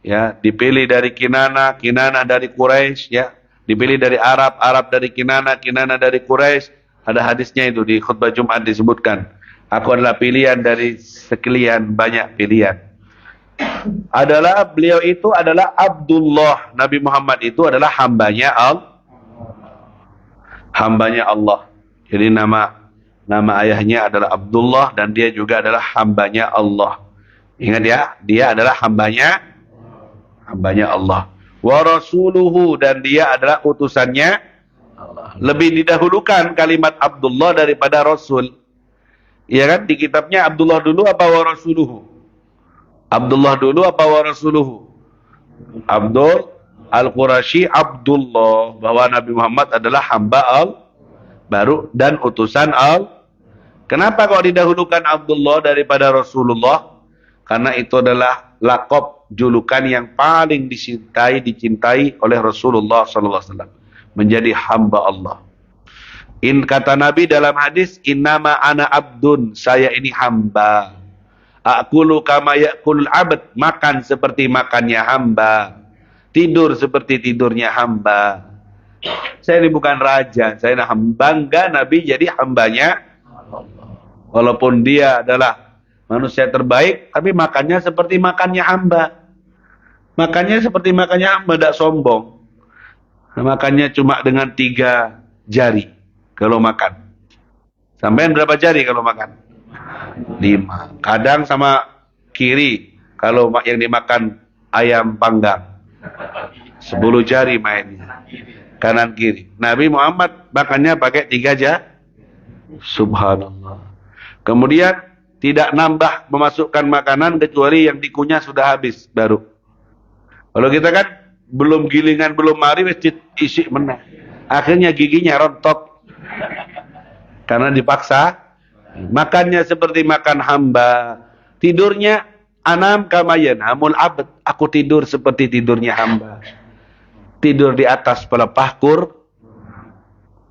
[SPEAKER 1] Ya, dipilih dari Kinana, Kinana dari Quraisy, ya. Dipilih dari Arab, Arab dari Kinana, Kinana dari Quraisy. Ada hadisnya itu di khutbah Jumat disebutkan. Aku adalah pilihan dari sekian banyak pilihan. Beliau itu adalah Abdullah. Nabi Muhammad itu adalah hambanya Allah. Jadi nama ayahnya adalah Abdullah dan dia juga adalah hambanya Allah. Ingat ya, dia adalah hambanya Allah. Wa rasuluhu, dan dia adalah utusannya Allah. Lebih didahulukan kalimat Abdullah daripada Rasul. Iya kan? Di kitabnya Abdullah dulu apa wa rasuluhu? Abdullah dulu apa wa rasuluhu? Abdul Al-Qurashi Abdullah, bahwa Nabi Muhammad adalah hamba baru dan utusan Kenapa kok didahulukan Abdullah daripada Rasulullah? Karena itu adalah lakop julukan yang paling dicintai oleh Rasulullah sallallahu alaihi wasallam. Menjadi hamba Allah. Kata Nabi dalam hadis, innama ana abdun, saya ini hamba. Aqulu kama ya'kulul abd, makan seperti makannya hamba. Tidur seperti tidurnya hamba. Saya ini bukan raja, saya bangga Nabi jadi hambanya Allah. Walaupun dia adalah manusia terbaik, tapi makannya seperti makannya hamba. Makannya seperti makannya hamba, tidak sombong. Makannya cuma dengan 3 jari. kalau makan. Sampean berapa jari kalau makan? 5. Kadang sama kiri kalau yang dimakan ayam panggang. 10 jari mainnya. Kanan kiri. Nabi Muhammad makannya pakai 3 jari. Subhanallah. Kemudian tidak nambah memasukkan makanan kecuali yang dikunyah sudah habis baru. Kalau kita kan belum gilingan, belum mari isi meneh. Akhirnya giginya rontok. Karena dipaksa. Makannya seperti makan hamba. Tidurnya anam kamayan hamul abd. Aku tidur seperti tidurnya hamba. Tidur di atas pelepah kur.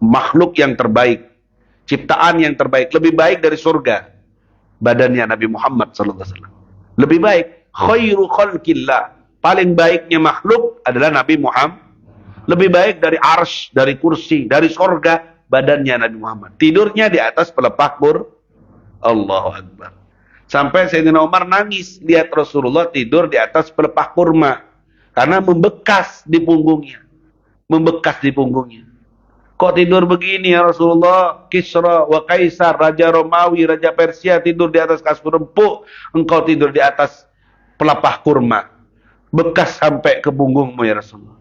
[SPEAKER 1] Makhluk yang terbaik. Ciptaan yang terbaik. Lebih baik dari surga. Badannya Nabi Muhammad SAW. Lebih baik. Khairu khalqillah. Paling baiknya makhluk adalah Nabi Muhammad. Lebih baik dari arsy, dari kursi, dari surga. Badannya Nabi Muhammad. Tidurnya di atas pelepah kur. Allahu Akbar. Sampai Sayyidina Umar nangis. Lihat Rasulullah tidur di atas pelepah kurma. Karena membekas di punggungnya. Membekas di punggungnya. Kok tidur begini ya Rasulullah? Kisra wa Kaisar, Raja Romawi, Raja Persia tidur di atas kasur empuk. Engkau tidur di atas pelepah kurma. Bekas sampai ke punggungmu ya Rasulullah.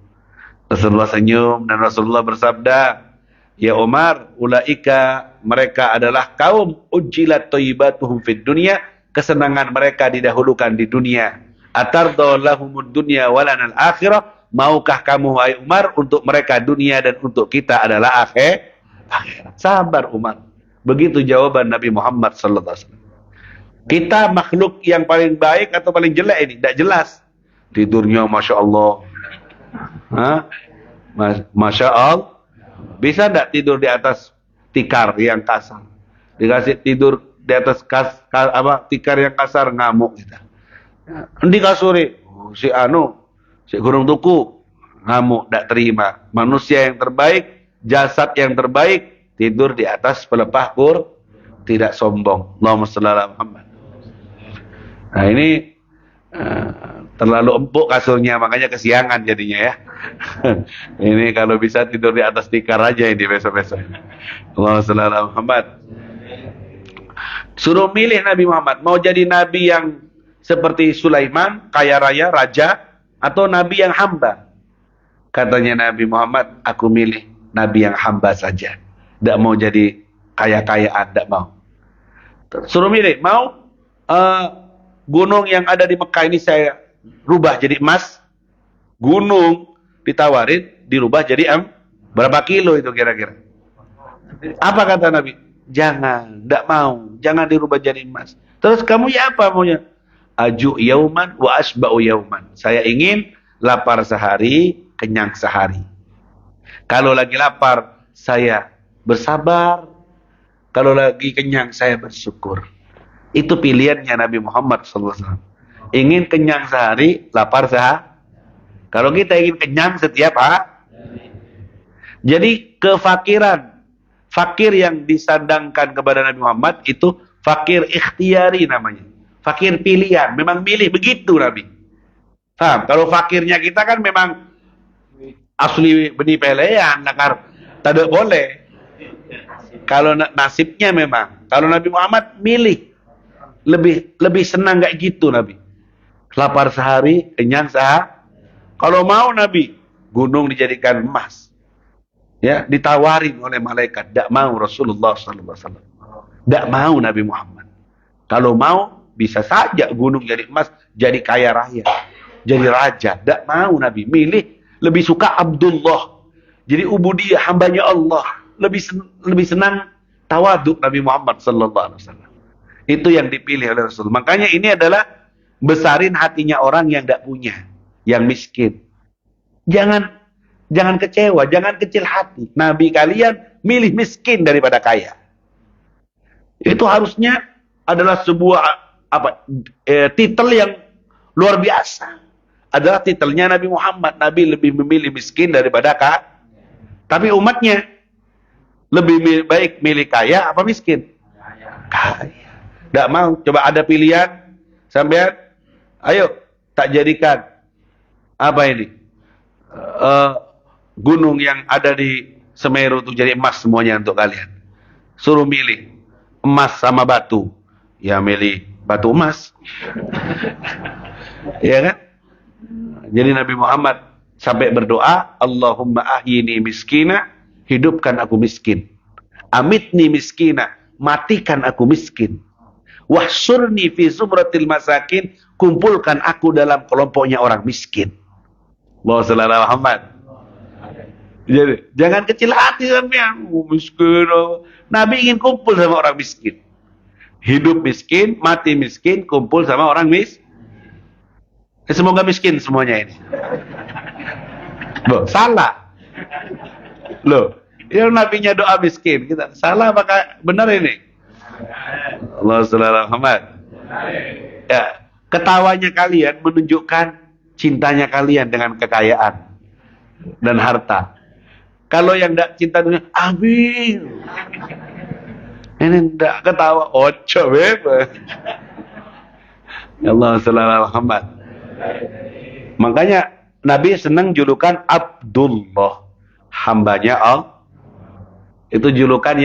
[SPEAKER 1] Rasulullah senyum dan Rasulullah bersabda, ya Umar, ulaika mereka adalah kaum ujilat thayyibatuhum fid dunya, kesenangan mereka didahulukan di dunia. Atardha lahumud dunya walanal akhirah, maukah kamu wahai Umar untuk mereka dunia dan untuk kita adalah akhirat? Sabar Umar. Begitu jawaban Nabi Muhammad sallallahu alaihi wasallam. Kita makhluk yang paling baik atau paling jelek ini? Tidak jelas. Tidurnya Masya Allah. Hah? Masya Allah. Bisa tidak tidur di atas tikar yang kasar? Dikasih tidur di atas tikar yang kasar, ngamuk kita. Di kasuri, si gurung tuku, ngamuk, tidak terima. Manusia yang terbaik, jasad yang terbaik, tidur di atas pelepah kur, tidak sombong. Allahumma shalli ala Muhammad. Nah ini terlalu empuk kasurnya, makanya kesiangan jadinya ya. Ini kalau bisa tidur di atas tikar aja ini besok-besok. Allahumma shalli ala Muhammad. Suruh milih Nabi Muhammad, mau jadi nabi yang seperti Sulaiman, kaya raya, raja, atau nabi yang hamba. Katanya Nabi Muhammad, aku milih nabi yang hamba saja. Tidak mau jadi kaya-kayaan, tidak mau. Suruh milih, mau gunung yang ada di Mekah ini saya rubah jadi emas. Gunung ditawarin, dirubah jadi berapa kilo itu kira-kira? Apa kata Nabi? Jangan, tidak mau. Jangan dirubah jadi emas. Terus kamu ya apa maunya? Aju yauman wa asba'u yauman. Saya ingin lapar sehari, kenyang sehari. Kalau lagi lapar, saya bersabar. Kalau lagi kenyang, saya bersyukur. Itu pilihannya Nabi Muhammad SAW. Ingin kenyang sehari, lapar sehari. Kalau kita ingin kenyang setiap hari. Jadi kefakiran. Fakir yang disandangkan kepada Nabi Muhammad itu fakir ikhtiyari namanya. Fakir pilihan. Memang milih begitu Nabi. Paham? Kalau fakirnya kita kan memang asli benih pelean. Nakar. Tidak boleh. Kalau nasibnya memang. Kalau Nabi Muhammad milih. Lebih senang kayak gitu Nabi. Lapar sehari, kenyang sehari. Kalau mau Nabi, gunung dijadikan emas. Ya, ditawarin oleh malaikat. Tidak mau Rasulullah SAW. Tidak mau Nabi Muhammad. Kalau mau, bisa saja gunung jadi emas, jadi kaya raya, jadi raja. Tidak mau Nabi. Milih, lebih suka Abdullah. Jadi ubudiyah, hambanya Allah. Lebih senang tawaduk Nabi Muhammad SAW. Itu yang dipilih oleh Rasul. Makanya ini adalah besarin hatinya orang yang tidak punya, yang miskin. Jangan kecewa, jangan kecil hati. Nabi kalian milih miskin daripada kaya. Itu harusnya adalah sebuah titel yang luar biasa. Adalah titelnya Nabi Muhammad. Nabi lebih memilih miskin daripada kaya. Tapi umatnya lebih baik milih kaya apa miskin? Kaya. Tidak mau. Coba ada pilihan. Sampai ayo tak jadikan apa ini? Gunung yang ada di Semeru tuh jadi emas semuanya untuk kalian. Suruh milih emas sama batu. Ya milih batu emas. Ya kan? Jadi Nabi Muhammad sampai berdoa, Allahumma ahyini miskina, hidupkan aku miskin. Amitni miskina, matikan aku miskin. Wahsurni fi zumratil masakin, kumpulkan aku dalam kelompoknya orang miskin. Allahumma shalli ala Muhammad. Jadi, jangan kecil hati sampean, miskin. Nabi ingin kumpul sama orang miskin. Hidup miskin, mati miskin, kumpul sama orang miskin. Semoga miskin semuanya ini. Loh, salah. Loh, yang nabinya doa miskin, kita salah maka benar ini. Allah Subhanahu Muhammad. Ya, ketawanya kalian menunjukkan cintanya kalian dengan kekayaan dan harta. Kalau yang tidak cinta dunia, amin. Ini tidak ketawa, ojo bebas. Allah Subhanahu Muhammad. Makanya Nabi senang julukan Abdullah, hambanya Allah. Itu julukan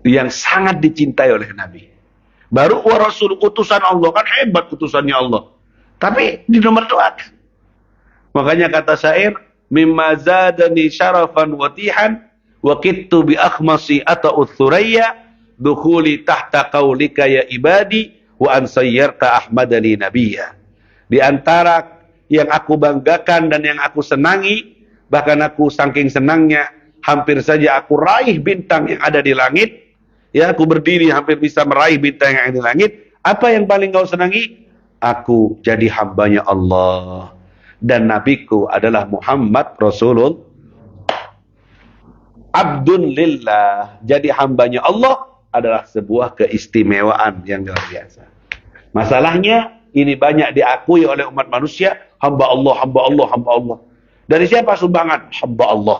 [SPEAKER 1] yang sangat dicintai oleh Nabi. Baru wa Rasul, utusan Allah, kan hebat utusannya Allah. Tapi di nomor doakan. Makanya kata syair, mimma zadani syarafan watihan wa kittu bi akhmasi ata'u thuraya dukhuli tahta qaulika ya ibadi wa an sayyarta ahmadani nabiyya. Di antara yang aku banggakan dan yang aku senangi, bahkan aku saking senangnya hampir saja aku raih bintang yang ada di langit. Ya, aku berdiri hampir bisa meraih bintang yang ada di langit. Apa yang paling kau senangi? Aku jadi hambanya Allah. Dan nabiku adalah Muhammad Rasulullah. Abdun lillah. Jadi hambanya Allah adalah sebuah keistimewaan yang luar biasa. Masalahnya, ini banyak diakui oleh umat manusia. Hamba Allah, hamba Allah, hamba Allah. Dari siapa sumbangan? Hamba Allah.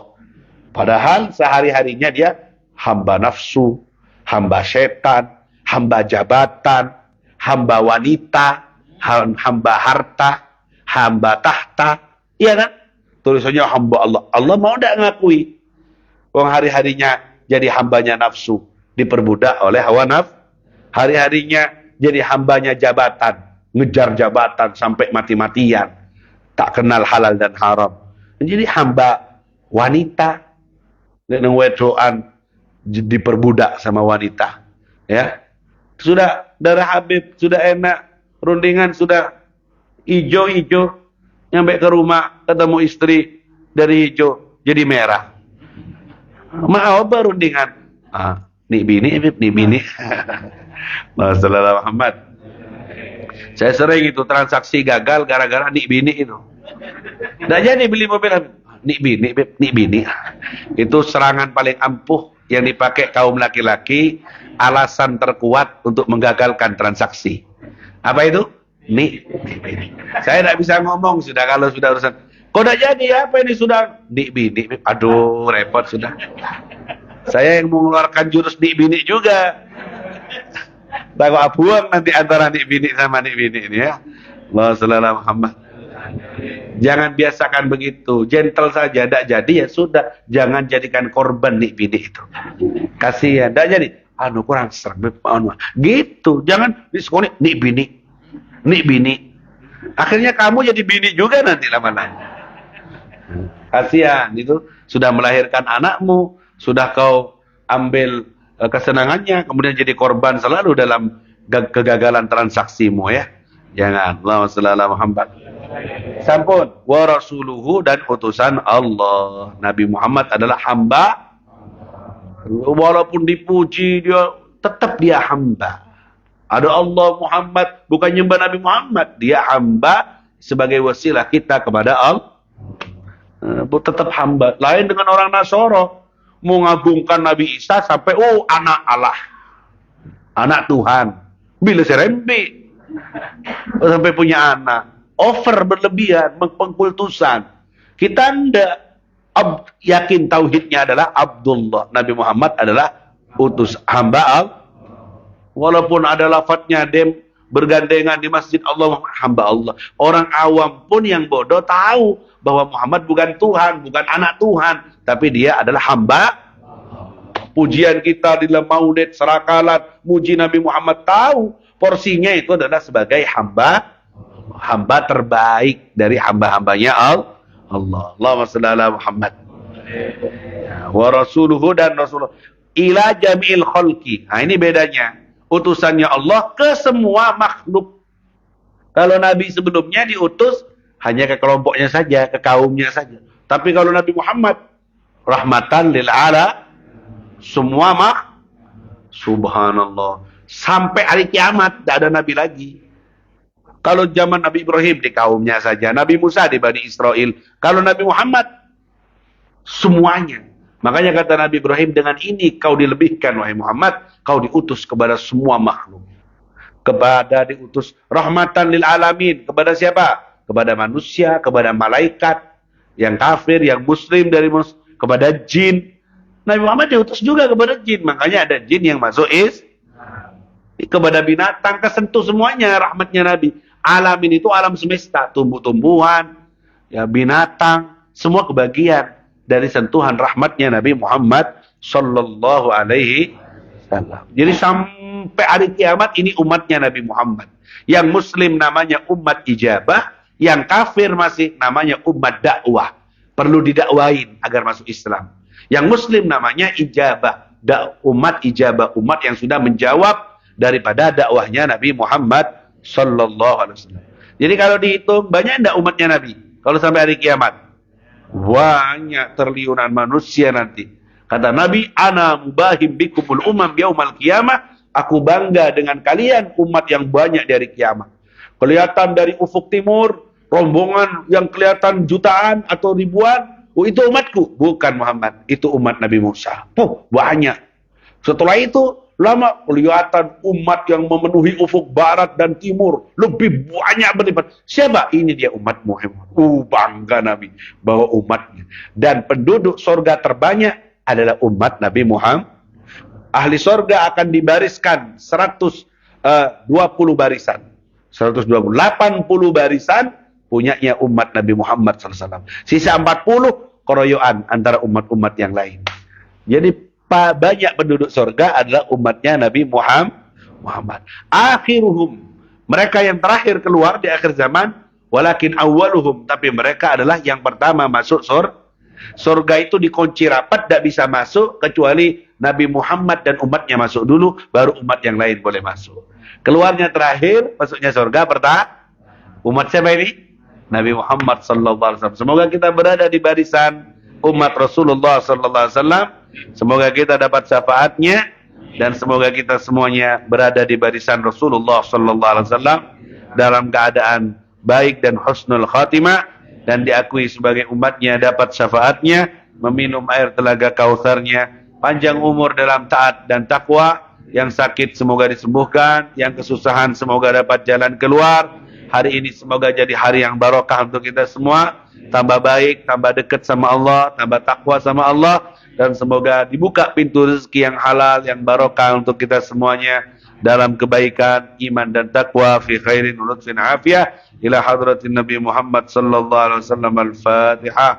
[SPEAKER 1] Padahal sehari-harinya dia hamba nafsu, hamba setan, hamba jabatan, hamba wanita, hamba harta, hamba tahta. Iya kan? Tulisannya hamba Allah. Allah mau tidak ngakui? Wong hari-harinya jadi hambanya nafsu, diperbudak oleh hawa nafsu. Hari-harinya jadi hambanya jabatan, ngejar jabatan sampai mati-matian, tak kenal halal dan haram. Jadi hamba wanita, nang wedoan diperbudak sama wanita, ya. Sudah darah Habib, sudah enak, rundingan sudah hijau-hijau, nyampe ke rumah ketemu istri dari hijau jadi merah. Mau apa rundingan? Nih bini, Habib, nih bini. Masalah Muhammad. Saya sering itu transaksi gagal gara-gara nih bini itu. Nggak jadi beli mobil Habib. Nih bini, Habib, nih bini. Itu serangan paling ampuh yang dipakai kaum laki-laki, alasan terkuat untuk menggagalkan transaksi. Apa itu? Nih. Saya tidak bisa ngomong sudah kalau sudah urusan. Kok tidak jadi apa ini sudah? Nih bini, aduh repot sudah. Saya yang mengeluarkan jurus nih bini juga. Takut abuang nanti antara nih bini sama nih bini ini ya. Allah sallallahu Muhammad. Jangan biasakan begitu, gentle saja, tidak jadi ya sudah, jangan jadikan korban nih bini itu. Kasihan, tidak jadi, kurang serem, gitu, jangan diskoni nih bini. Akhirnya kamu jadi bini juga nanti lama-lama. Kasihan, itu sudah melahirkan anakmu, sudah kau ambil kesenangannya, kemudian jadi korban selalu dalam kegagalan transaksimu ya. Jangan. Allahumma shalli ala Muhammad. Sampun, wa rasuluhu, dan utusan Allah. Nabi Muhammad adalah hamba. Walaupun dipuji dia, tetap dia hamba. Ada Allah Muhammad, bukan nyembah Nabi Muhammad. Dia hamba sebagai wasilah kita kepada Allah. Tetap hamba. Lain dengan orang Nasoro, mengagungkan Nabi Isa sampai anak Allah, anak Tuhan. Bila serembi sampai punya anak. Over berlebihan, pengkultusan. Kita ndak yakin tauhidnya adalah Abdullah. Nabi Muhammad adalah utus hamba Allah. Walaupun ada lafadznya dem bergandengan di masjid Allah, hamba Allah. Orang awam pun yang bodoh tahu bahwa Muhammad bukan Tuhan, bukan anak Tuhan, tapi dia adalah hamba. Pujian kita di dalam maulid, serakalan, muji Nabi Muhammad, tahu porsinya itu adalah sebagai hamba terbaik dari hamba-hambanya Allah. Allahumma shalli ala Muhammad. Wa rasuluhu, dan Rasulullah ila jami'il khalqi. Nah, ini bedanya. Utusannya Allah ke semua makhluk. Kalau Nabi sebelumnya diutus hanya ke kelompoknya saja, ke kaumnya saja. Tapi kalau Nabi Muhammad rahmatan lil alamin, semua subhanallah. Sampai hari kiamat tidak ada Nabi lagi. Kalau zaman Nabi Ibrahim di kaumnya saja, Nabi Musa di Bani Israel. Kalau Nabi Muhammad semuanya. Makanya kata Nabi Ibrahim, dengan ini kau dilebihkan wahai Muhammad, kau diutus kepada semua makhluk. Diutus rahmatan lil alamin. Kepada siapa? Kepada manusia, kepada malaikat, yang kafir, yang muslim, kepada jin. Nabi Muhammad diutus juga kepada jin. Makanya ada jin yang masuk kepada binatang, kesentuh semuanya rahmatnya Nabi. Alamin itu alam semesta, tumbuh-tumbuhan, ya, binatang, semua kebagian dari sentuhan rahmatnya Nabi Muhammad sallallahu alaihi wasallam. Jadi sampai hari kiamat ini umatnya Nabi Muhammad. Yang muslim namanya umat ijabah, yang kafir masih namanya umat dakwah. Perlu didakwain agar masuk Islam. Yang muslim namanya ijabah, umat ijabah, umat yang sudah menjawab daripada dakwahnya Nabi Muhammad sallallahu alaihi wasallam. Jadi kalau dihitung banyak enggak umatnya Nabi kalau sampai hari kiamat? Banyak triliunan manusia nanti. Kata Nabi, ana mubahim bikumul umam yaumal qiyamah, aku bangga dengan kalian umat yang banyak dari kiamat. Kelihatan dari ufuk timur, rombongan yang kelihatan jutaan atau ribuan, itu umatku. Bukan Muhammad, itu umat Nabi Musa. Banyak. Setelah itu lama kelihatan umat yang memenuhi ufuk barat dan timur. Lebih banyak berlipat. Siapa? Ini dia umat Muhammad. Bangga Nabi bahwa umatnya. Dan penduduk sorga terbanyak adalah umat Nabi Muhammad. Ahli sorga akan dibariskan 120 barisan. 120. 80 barisan punyanya umat Nabi Muhammad SAW. Sisa 40 keroyokan antara umat-umat yang lain. Jadi banyak penduduk surga adalah umatnya Nabi Muhammad. Akhiruhum, mereka yang terakhir keluar di akhir zaman, walakin awwaluhum, tapi mereka adalah yang pertama masuk surga. Itu dikunci rapat, tidak bisa masuk kecuali Nabi Muhammad dan umatnya masuk dulu, baru umat yang lain boleh masuk. Keluarnya terakhir, masuknya surga pertama. Umat siapa ini? Nabi Muhammad sallallahu alaihi wasallam. Semoga kita berada di barisan umat Rasulullah sallallahu alaihi wasallam. Semoga kita dapat syafaatnya dan semoga kita semuanya berada di barisan Rasulullah sallallahu alaihi wasallam dalam keadaan baik dan husnul khatimah, dan diakui sebagai umatnya, dapat syafaatnya, meminum air telaga kautsarnya, panjang umur dalam taat dan takwa, yang sakit semoga disembuhkan, yang kesusahan semoga dapat jalan keluar. Hari ini semoga jadi hari yang barokah untuk kita semua, tambah baik, tambah dekat sama Allah, tambah takwa sama Allah. Dan semoga dibuka pintu rezeki yang halal, yang barokah untuk kita semuanya dalam kebaikan, iman dan takwa, fi khairin wa lutfin afiyah, ila hadratin Nabi Muhammad sallallahu alaihi wasallam. Al-Fatihah.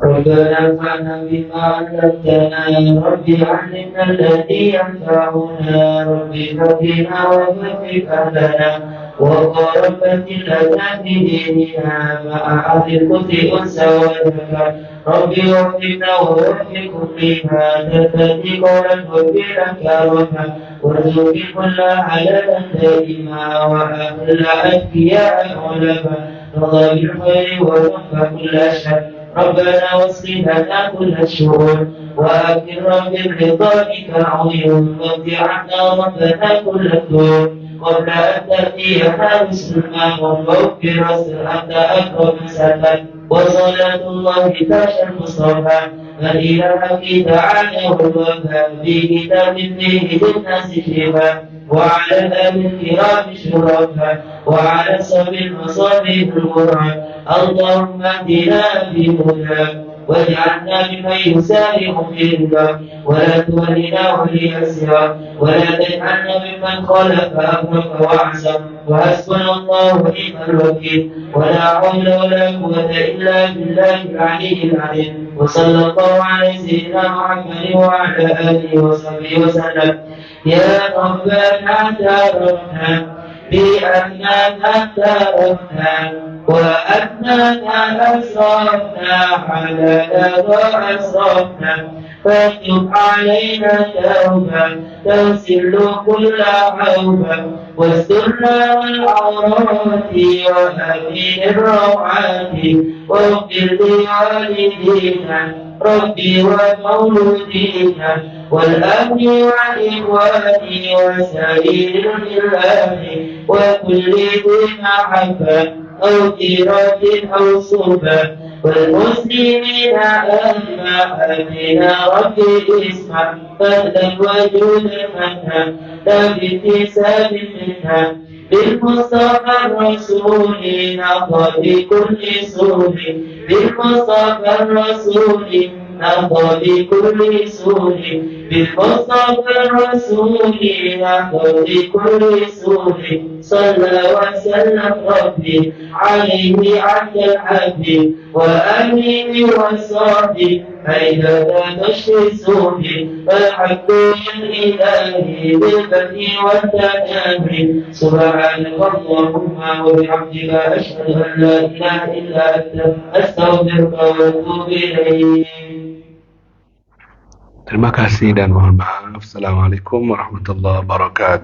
[SPEAKER 2] ربنا انفعنا بما علمتنا رب علمنا الذي ينفعنا رب فقنا وفقك لنا وقربت لنا بديننا مع أهل الكفر أنسى وذكر رب وفقنا ووفقكم لما تتقي قولا وفقا كرما وارزق كل على دائما وأهل أذكياء علما نظر الخير ونفع كل شر ربنا واصلح لنا كل الشرور وأكرم برضاك عيون واغفر عنا ربنا كل الدور قبل أن تأتينا بسلمان واغفر أنت أكرم سلمان وصلاة الله تاشا المصطفى الإله تعالى والوفاء في كتاب فيه للناس شفاء وعلى الآل الكرام شرفاء وعلى سب المصابيح القرآن اللهم اهدنا في هداك واجعلنا ممن يسارع في رضاك ولا تولنا ولي سواك ولا تجعلنا ممن خالف أمرك وعصى وحسبنا الله ونعم الوكيل ولا حول ولا قوة إلا بالله العلي العظيم وصلى الله على سيدنا محمد وعلى آله وصحبه وسلم يا ربنا اعترفنا بأننا اعترفنا وأننا أسرفنا حلال وأسرفنا فاكتب علينا توبة تغسل كل حوبة واسترنا والعورات وأمين الروعات واغفر لوالدينا ربي ومولودينا والأهل والإخوان وسائر الإله وكل ذي محبة أو كرة أو صحبة والمسلمين أجمعين ربي اسمع فضلا وجودا منا لا باتساب منا بالمصطفى الرسول نقضي بكل سوء بالمصطفى الرسول نقضي بكل سوء بالمصطفى الرسول نقضي بكل سوء صلى وسلم ربي عليه عبد الحبيب وآله وصحبه حيث تشفي السوء فالحق للإله بالفتح والتنام سبحانك اللهم وبحمدك أشهد أن لا إله إلا أنت أستغفرك وأتوب إليك.
[SPEAKER 1] Terima kasih dan mohon maaf. Assalamualaikum warahmatullahi wabarakatuh.